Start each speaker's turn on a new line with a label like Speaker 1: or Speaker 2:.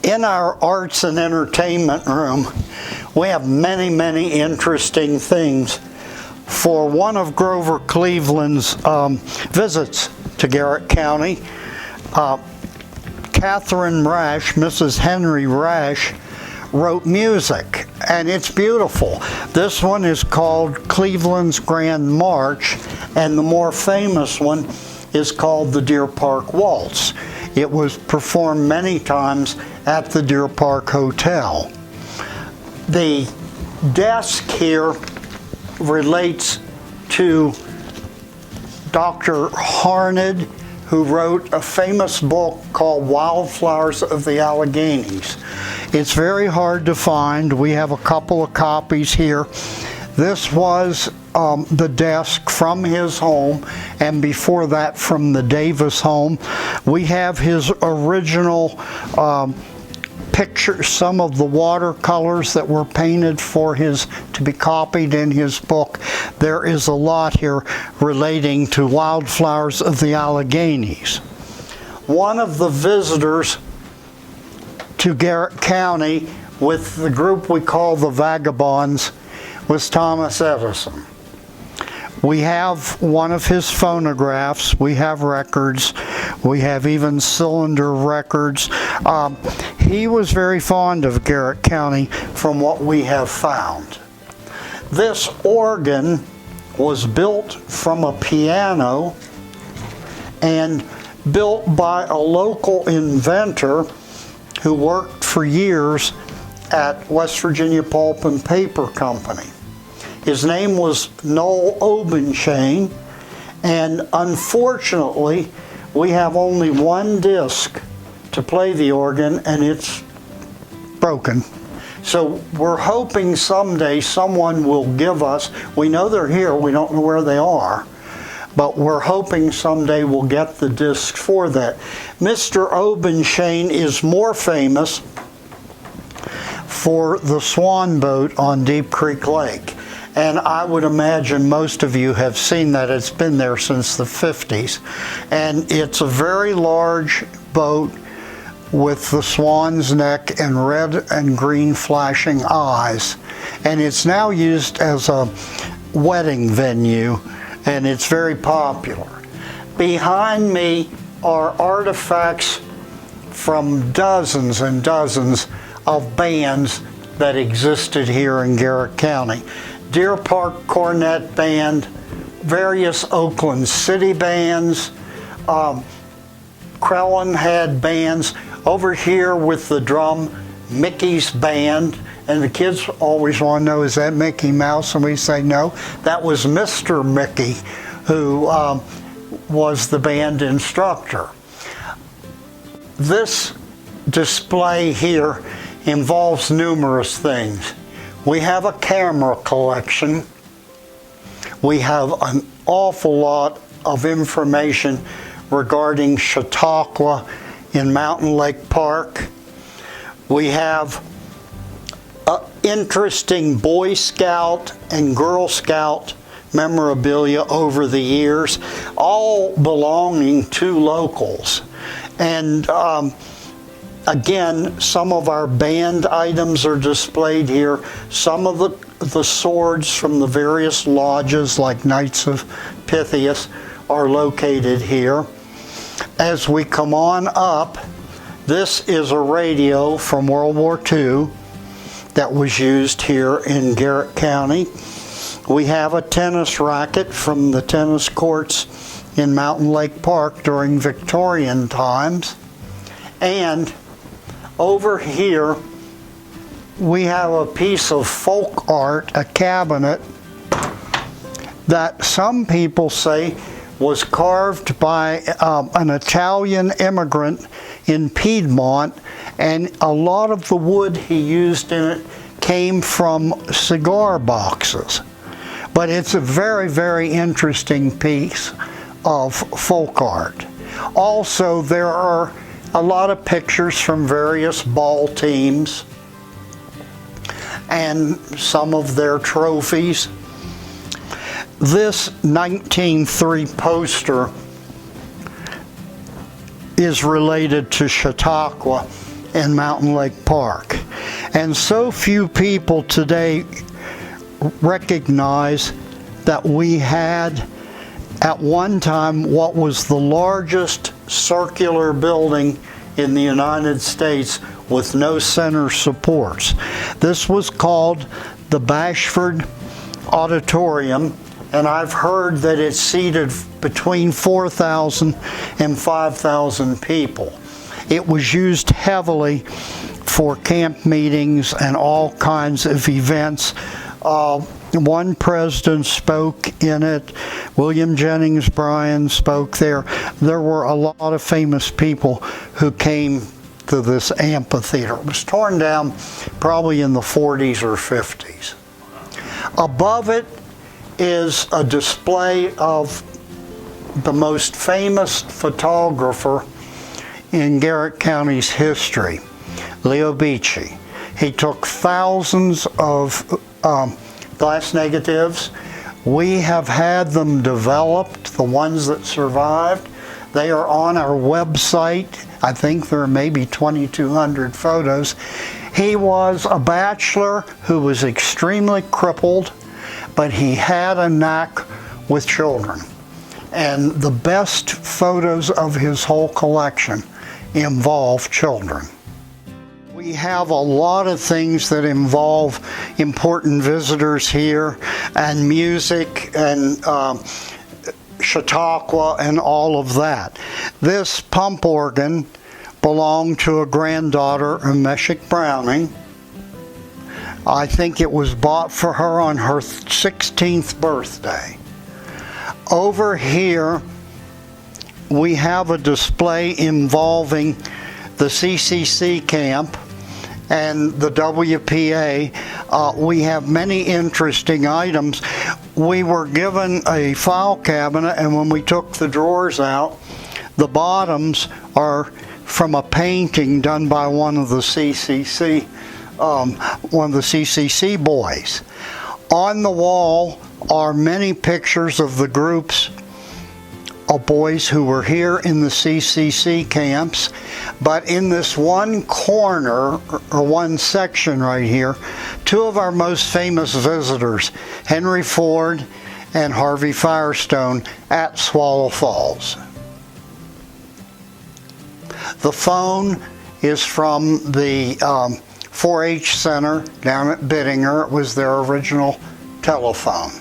Speaker 1: In our arts and entertainment room, we have many, many interesting things. For one of Grover Cleveland's visits to Garrett County, Catherine Rash, Mrs. Henry Rash, wrote music, and it's beautiful. This one is called Cleveland's Grand March, and the more famous one is called the Deer Park Waltz. It was performed many times at the Deer Park Hotel. The desk here relates to Dr. Harnad, who wrote a famous book called Wildflowers of the Alleghenies. It's very hard to find. We have a couple of copies here. This was the desk from his home, and before that from the Davis home. We have his original pictures, some of the watercolors that were painted for to be copied in his book. There is a lot here relating to Wildflowers of the Alleghenies. One of the visitors to Garrett County with the group we call the Vagabonds was Thomas Edison. We have one of his phonographs, we have records, we have even cylinder records. He was very fond of Garrett County from what we have found. This organ was built from a piano and built by a local inventor who worked for years at West Virginia Pulp and Paper Company. His name was Noel Obenchain, and unfortunately we have only one disc to play the organ, and it's broken. So we're hoping someday someone will give us, we know they're here, we don't know where they are, but we're hoping someday we'll get the disc for that. Mr. Obenchain is more famous for the Swan Boat on Deep Creek Lake. And I would imagine most of you have seen that. It's been there since the 50s. And it's a very large boat with the swan's neck and red and green flashing eyes. And it's now used as a wedding venue, and it's very popular. Behind me are artifacts from dozens and dozens of bands that existed here in Garrett County. Deer Park Cornet Band, various Oakland City bands, Crellin had bands. Over here with the drum, Mickey's band, and the kids always want to know, is that Mickey Mouse? And we say no, that was Mr. Mickey, who was the band instructor. This display here involves numerous things. We have a camera collection. We have an awful lot of information regarding Chautauqua in Mountain Lake Park. We have interesting Boy Scout and Girl Scout memorabilia over the years, all belonging to locals. And again, some of our band items are displayed here. Some of the swords from the various lodges, like Knights of Pythias, are located here. As we come on up, this is a radio from World War II that was used here in Garrett County. We have a tennis racket from the tennis courts in Mountain Lake Park during Victorian times. And over here, we have a piece of folk art, a cabinet, that some people say was carved by an Italian immigrant in Piedmont, and a lot of the wood he used in it came from cigar boxes. But it's a very, very interesting piece of folk art. Also, there are a lot of pictures from various ball teams and some of their trophies. This 1903 poster is related to Chautauqua. in Mountain Lake Park. And so few people today recognize that we had at one time what was the largest circular building in the United States with no center supports. This was called the Bashford Auditorium, and I've heard that it seated between 4,000 and 5,000 people. It was used heavily for camp meetings and all kinds of events. One president spoke in it. William Jennings Bryan spoke there. There were a lot of famous people who came to this amphitheater. It was torn down probably in the 40s or 50s. Above it is a display of the most famous photographer in Garrett County's history, Leo Beachy. He took thousands of glass negatives. We have had them developed, the ones that survived. They are on our website. I think there are maybe 2,200 photos. He was a bachelor who was extremely crippled, but he had a knack with children. And the best photos of his whole collection involve children. We have a lot of things that involve important visitors here, and music and Chautauqua and all of that. This pump organ belonged to a granddaughter of Meshach Browning. I think it was bought for her on her 16th birthday. Over here we have a display involving the CCC camp and the WPA. We have many interesting items. We were given a file cabinet, and when we took the drawers out, the bottoms are from a painting done by one of the CCC boys. On the wall are many pictures of the groups of boys who were here in the CCC camps, but in this one corner, or one section right here, two of our most famous visitors, Henry Ford and Harvey Firestone, at Swallow Falls. The phone is from the 4-H Center down at Bittinger. It was their original telephone.